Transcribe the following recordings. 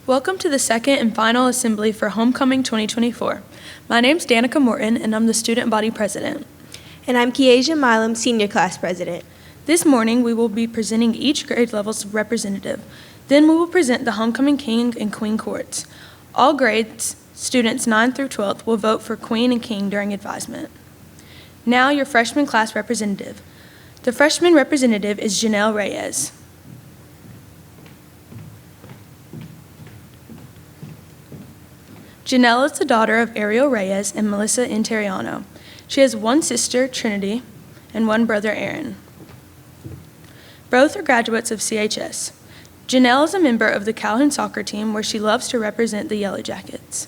Welcome to the second and final assembly for Homecoming 2024. My name's Danica Morton, and I'm the student body president. And I'm Kiesha Milam, senior class president. This morning, we will be presenting each grade level's representative. Then we will present the Homecoming King and Queen courts. All grades, students 9 through 12th, will vote for Queen and King during advisement. Now, your freshman class representative. The freshman representative is Janelle Reyes. Janelle is the daughter of Ariel Reyes and Melissa Interiano. She has one sister, Trinity, and one brother, Aaron. Both are graduates of CHS. Janelle is a member of the Calhoun soccer team where she loves to represent the Yellow Jackets.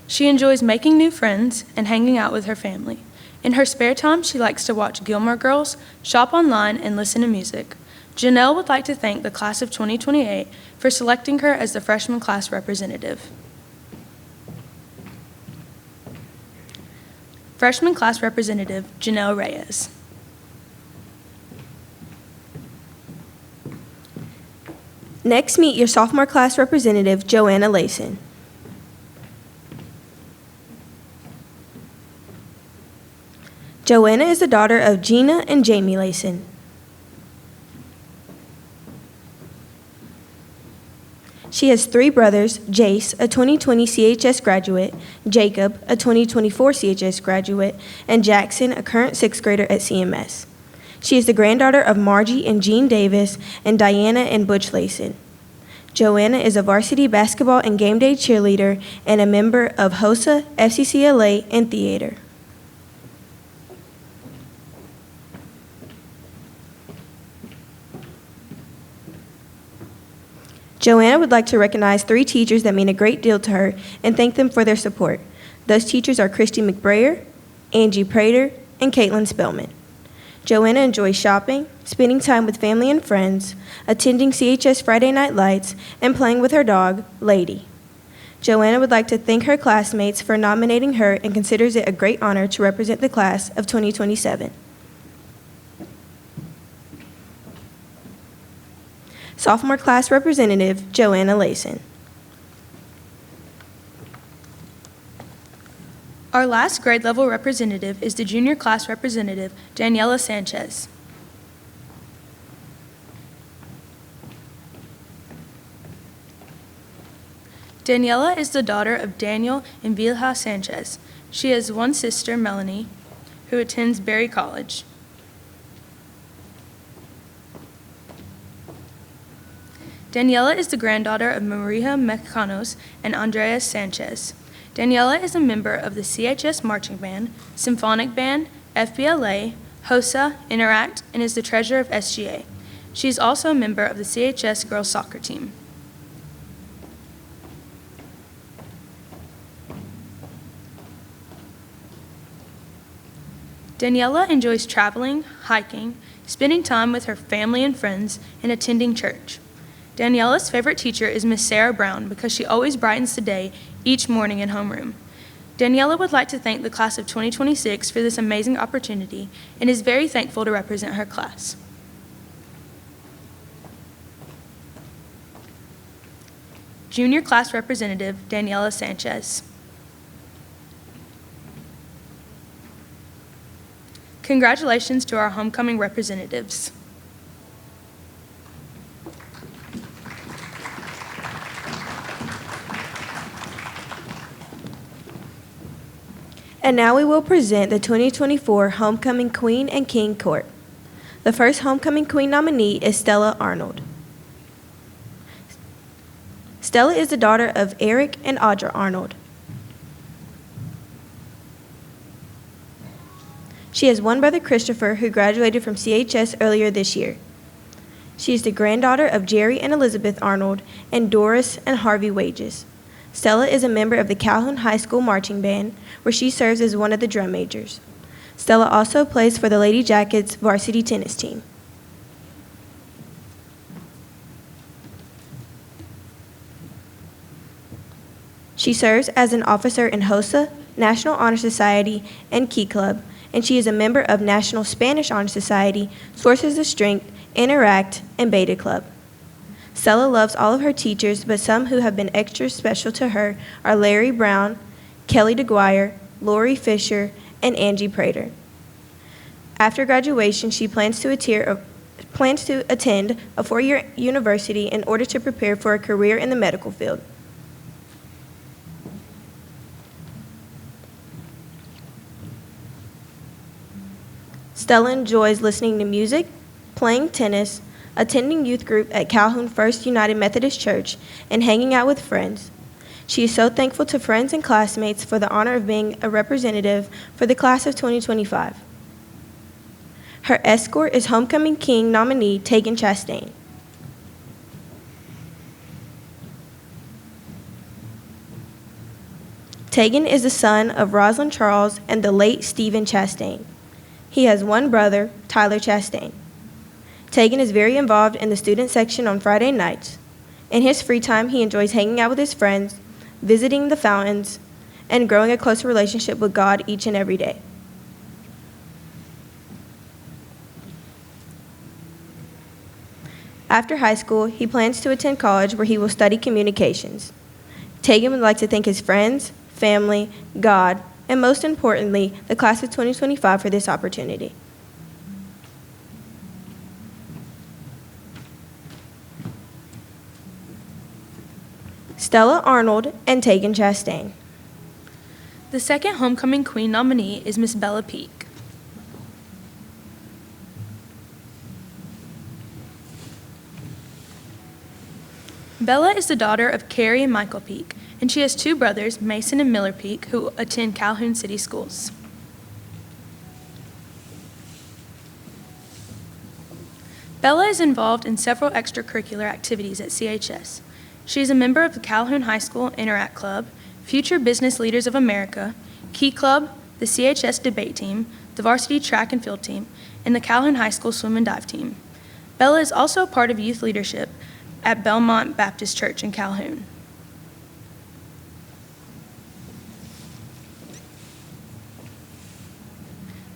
She enjoys making new friends and hanging out with her family. In her spare time, she likes to watch Gilmore Girls, shop online, and listen to music. Janelle would like to thank the class of 2028 for selecting her as the freshman class representative. Freshman class representative, Janelle Reyes. Next, meet your sophomore class representative, Joanna Layson. Joanna is the daughter of Gina and Jamie Layson. She has three brothers, Jace, a 2020 CHS graduate, Jacob, a 2024 CHS graduate, and Jackson, a current sixth grader at CMS. She is the granddaughter of Margie and Jean Davis and Diana and Butch Layson. Joanna is a varsity basketball and game day cheerleader and a member of HOSA, FCCLA, and theater. Joanna would like to recognize three teachers that mean a great deal to her and thank them for their support. Those teachers are Christy McBrayer, Angie Prater, and Caitlin Spellman. Joanna enjoys shopping, spending time with family and friends, attending CHS Friday Night Lights, and playing with her dog, Lady. Joanna would like to thank her classmates for nominating her and considers it a great honor to represent the class of 2027. Sophomore class representative, Joanna Layson. Our last grade level representative is the junior class representative, Daniela Sanchez. Daniela is the daughter of Daniel and Vilha Sanchez. She has one sister, Melanie, who attends Berry College. Daniela is the granddaughter of Maria Mexicanos and Andreas Sanchez. Daniela is a member of the CHS Marching Band, Symphonic Band, FBLA, HOSA, Interact, and is the treasurer of SGA. She is also a member of the CHS girls soccer team. Daniela enjoys traveling, hiking, spending time with her family and friends, and attending church. Daniela's favorite teacher is Miss Sarah Brown because she always brightens the day each morning in homeroom. Daniela would like to thank the class of 2026 for this amazing opportunity and is very thankful to represent her class. Junior class representative, Daniela Sanchez. Congratulations to our homecoming representatives. And now we will present the 2024 Homecoming Queen and King Court. The first Homecoming Queen nominee is Stella Arnold. Stella is the daughter of Eric and Audra Arnold. She has one brother, Christopher, who graduated from CHS earlier this year. She is the granddaughter of Jerry and Elizabeth Arnold and Doris and Harvey Wages. Stella is a member of the Calhoun High School Marching Band, where she serves as one of the drum majors. Stella also plays for the Lady Jackets varsity tennis team. She serves as an officer in HOSA, National Honor Society, and Key Club, and she is a member of National Spanish Honor Society, Sources of Strength, Interact, and Beta Club. Stella loves all of her teachers, but some who have been extra special to her are Larry Brown, Kelly DeGuire, Lori Fisher, and Angie Prater. After graduation, she plans to attend a four-year university in order to prepare for a career in the medical field. Stella enjoys listening to music, playing tennis, attending youth group at Calhoun First United Methodist Church, and hanging out with friends. She is so thankful to friends and classmates for the honor of being a representative for the class of 2025. Her escort is Homecoming King nominee Tegan Chastain. Tegan is the son of Rosalind Charles and the late Stephen Chastain. He has one brother, Tyler Chastain. Tegan is very involved in the student section on Friday nights. In his free time, he enjoys hanging out with his friends, visiting the fountains, and growing a closer relationship with God each and every day. After high school, he plans to attend college where he will study communications. Tegan would like to thank his friends, family, God, and most importantly, the class of 2025 for this opportunity. Stella Arnold and Tegan Chastain. The second Homecoming Queen nominee is Miss Bella Peak. Bella is the daughter of Carrie and Michael Peak, and she has two brothers, Mason and Miller Peak, who attend Calhoun City Schools. Bella is involved in several extracurricular activities at CHS. She is a member of the Calhoun High School Interact Club, Future Business Leaders of America, Key Club, the CHS Debate Team, the Varsity Track and Field Team, and the Calhoun High School Swim and Dive Team. Bella is also a part of youth leadership at Belmont Baptist Church in Calhoun.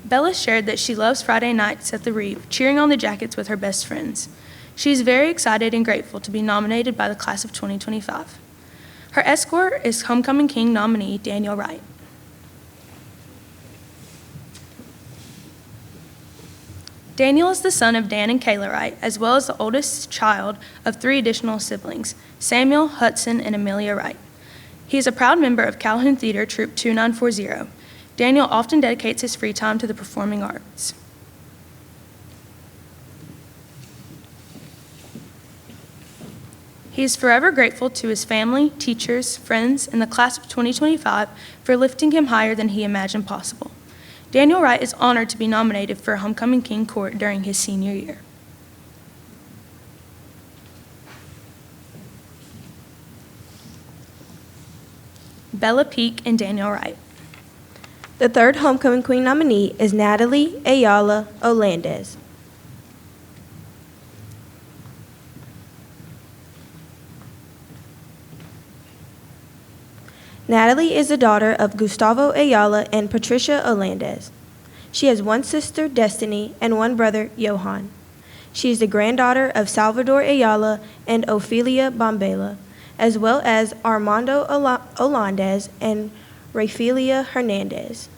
Bella shared that she loves Friday nights at the Reeve, cheering on the Jackets with her best friends. She is very excited and grateful to be nominated by the class of 2025. Her escort is Homecoming King nominee Daniel Wright. Daniel is the son of Dan and Kayla Wright, as well as the oldest child of three additional siblings, Samuel, Hudson, and Amelia Wright. He is a proud member of Calhoun Theater Troop 2940. Daniel often dedicates his free time to the performing arts. He is forever grateful to his family, teachers, friends, and the class of 2025 for lifting him higher than he imagined possible. Daniel Wright is honored to be nominated for Homecoming King Court during his senior year. Bella Peak and Daniel Wright. The third Homecoming Queen nominee is Natalie Ayala Olandez. Natalie is the daughter of Gustavo Ayala and Patricia Olandez. She has one sister, Destiny, and one brother, Johan. She is the granddaughter of Salvador Ayala and Ophelia Bombela, as well as Armando Olandez and Rafaelia Hernandez.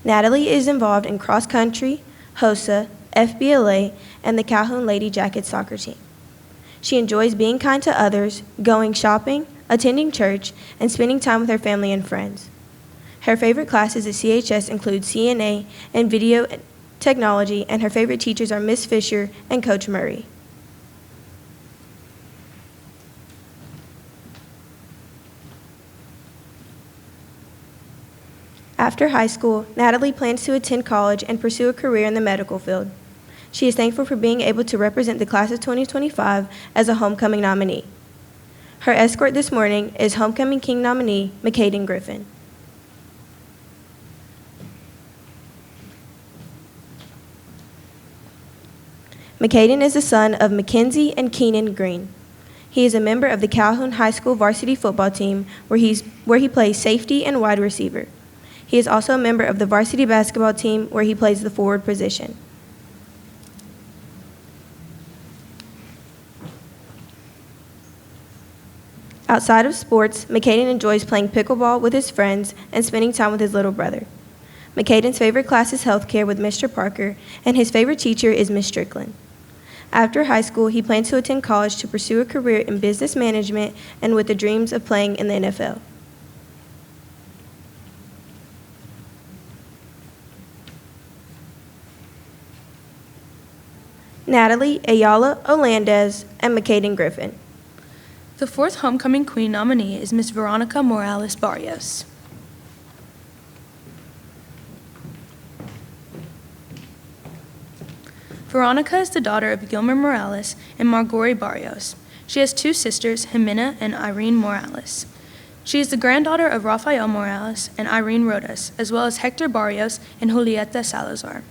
Natalie is involved in cross country, HOSA, FBLA, and the Calhoun Lady Jackets soccer team. She enjoys being kind to others, going shopping, attending church, and spending time with her family and friends. Her favorite classes at CHS include CNA and video technology, and her favorite teachers are Miss Fisher and Coach Murray. After high school, Natalie plans to attend college and pursue a career in the medical field. She is thankful for being able to represent the class of 2025 as a homecoming nominee. Her escort this morning is Homecoming King nominee McCaden Griffin. McCaden is the son of Mackenzie and Keenan Green. He is a member of the Calhoun High School varsity football team where he plays safety and wide receiver. He is also a member of the varsity basketball team where he plays the forward position. Outside of sports, McCaden enjoys playing pickleball with his friends and spending time with his little brother. McCaden's favorite class is healthcare with Mr. Parker, and his favorite teacher is Miss Strickland. After high school, he plans to attend college to pursue a career in business management and with the dreams of playing in the NFL. Natalie Ayala Olandez and McCaden Griffin. The fourth homecoming queen nominee is Miss Veronica Morales Barrios. Veronica is the daughter of Gilmer Morales and Margori Barrios. She has two sisters, Jimena and Irene Morales. She is the granddaughter of Rafael Morales and Irene Rodas, as well as Hector Barrios and Julieta Salazar.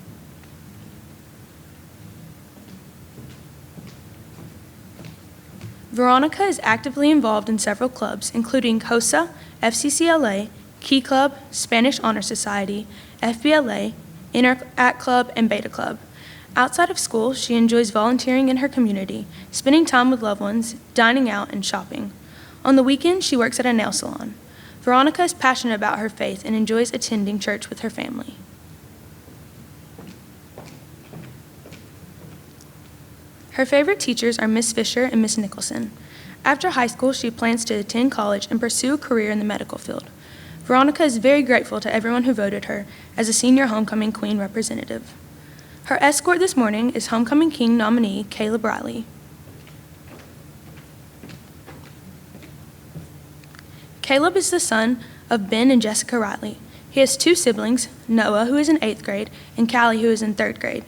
Veronica is actively involved in several clubs, including COSA, FCCLA, Key Club, Spanish Honor Society, FBLA, Interact Club, and Beta Club. Outside of school, she enjoys volunteering in her community, spending time with loved ones, dining out, and shopping. On the weekends, she works at a nail salon. Veronica is passionate about her faith and enjoys attending church with her family. Her favorite teachers are Miss Fisher and Miss Nicholson. After high school, she plans to attend college and pursue a career in the medical field. Veronica is very grateful to everyone who voted her as a senior homecoming queen representative. Her escort this morning is homecoming king nominee Caleb Riley. Caleb is the son of Ben and Jessica Riley. He has two siblings, Noah, who is in 8th grade, and Callie, who is in 3rd grade.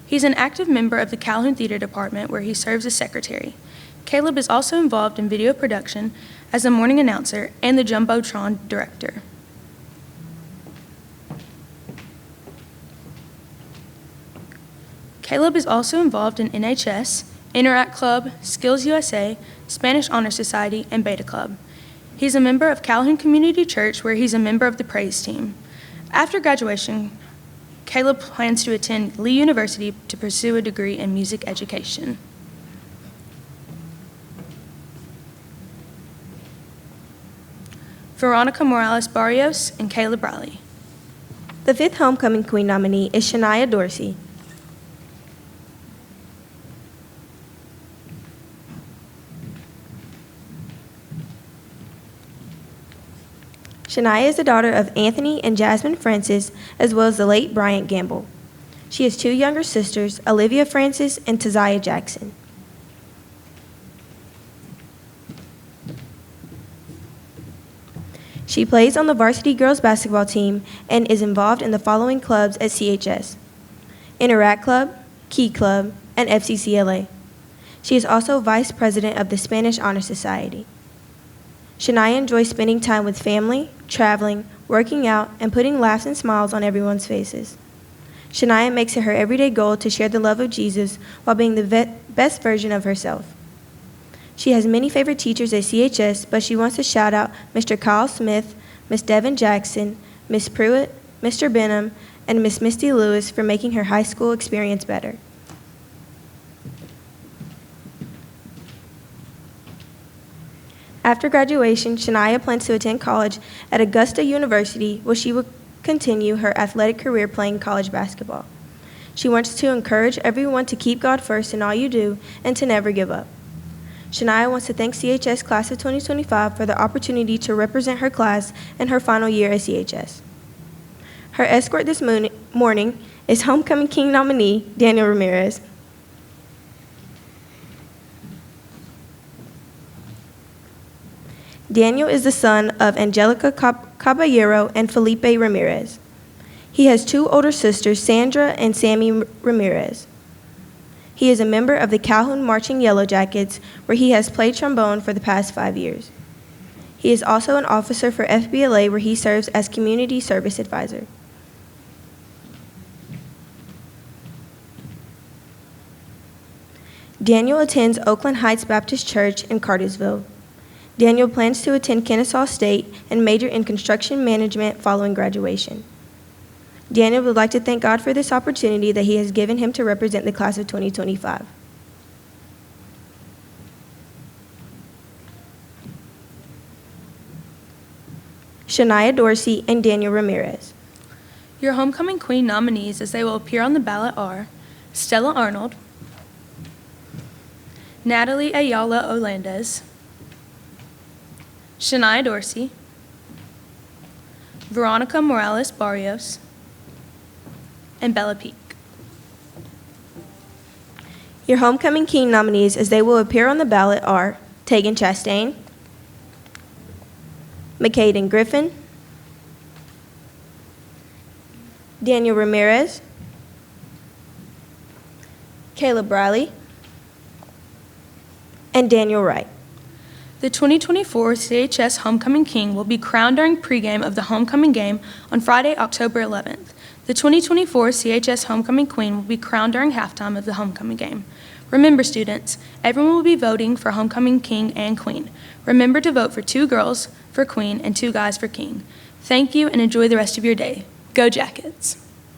He's an active member of the Calhoun Theater Department, where he serves as secretary. Caleb is also involved in video production as a morning announcer and the Jumbotron director. Caleb is also involved in NHS, Interact Club, Skills USA, Spanish Honor Society, and Beta Club. He's a member of Calhoun Community Church, where he's a member of the praise team. After graduation, Caleb plans to attend Lee University to pursue a degree in music education. Veronica Morales Barrios and Caleb Riley. The fifth homecoming queen nominee is Shania Dorsey. Shania is the daughter of Anthony and Jasmine Francis, as well as the late Bryant Gamble. She has two younger sisters, Olivia Francis and Taziah Jackson. She plays on the varsity girls basketball team and is involved in the following clubs at CHS: Interact Club, Key Club, and FCCLA. She is also vice president of the Spanish Honor Society. Shania enjoys spending time with family, traveling, working out, and putting laughs and smiles on everyone's faces. Shania makes it her everyday goal to share the love of Jesus while being the best version of herself. She has many favorite teachers at CHS, but she wants to shout out Mr. Kyle Smith, Miss Devin Jackson, Miss Pruitt, Mr. Benham, and Miss Misty Lewis for making her high school experience better. After graduation, Shania plans to attend college at Augusta University, where she will continue her athletic career playing college basketball. She wants to encourage everyone to keep God first in all you do and to never give up. Shania wants to thank CHS Class of 2025 for the opportunity to represent her class in her final year at CHS. Her escort this morning is homecoming king nominee Daniel Ramirez. Daniel is the son of Angelica Caballero and Felipe Ramirez. He has two older sisters, Sandra and Sammy Ramirez. He is a member of the Calhoun Marching Yellow Jackets, where he has played trombone for the past 5 years. He is also an officer for FBLA, where he serves as community service advisor. Daniel attends Oakland Heights Baptist Church in Cartersville. Daniel plans to attend Kennesaw State and major in construction management following graduation. Daniel would like to thank God for this opportunity that He has given him to represent the class of 2025. Shania Dorsey and Daniel Ramirez. Your homecoming queen nominees as they will appear on the ballot are Stella Arnold, Natalie Ayala Olandez, Shania Dorsey, Veronica Morales Barrios, and Bella Peak. Your homecoming king nominees as they will appear on the ballot are Tegan Chastain, McCaden Griffin, Daniel Ramirez, Caleb Briley, and Daniel Wright. The 2024 CHS Homecoming King will be crowned during pregame of the homecoming game on Friday, October 11th. The 2024 CHS Homecoming Queen will be crowned during halftime of the homecoming game. Remember, students, everyone will be voting for homecoming king and queen. Remember to vote for 2 girls for queen and 2 guys for king. Thank you and enjoy the rest of your day. Go Jackets!